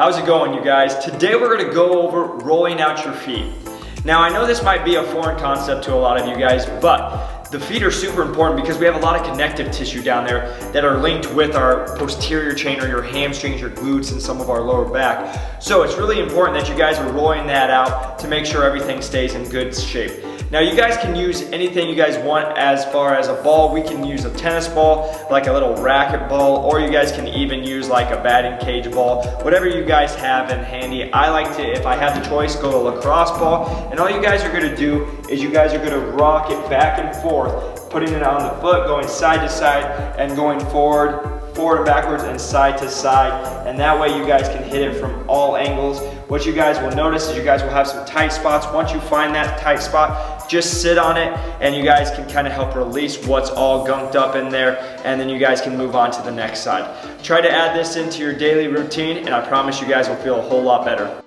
How's it going, you guys? Today we're gonna go over rolling out your feet. Now, I know this might be a foreign concept to a lot of you guys, but the feet are super important because we have a lot of connective tissue down there that are linked with our posterior chain or your hamstrings, your glutes, and some of our lower back. So it's really important that you guys are rolling that out to make sure everything stays in good shape. Now, you guys can use anything you guys want as far as a ball. We can use a tennis ball, like a little racket ball, or you guys can even use like a batting cage ball, whatever you guys have in handy. I like to, if I have the choice, go to a lacrosse ball, and all you guys are gonna do is you guys are gonna rock it back and forth, putting it on the foot, going side to side, and going forward and backwards, and side to side, and that way you guys can hit it from all angles. What you guys will notice is you guys will have some tight spots. Once you find that tight spot, just sit on it, and you guys can kind of help release what's all gunked up in there, and then you guys can move on to the next side. Try to add this into your daily routine, and I promise you guys will feel a whole lot better.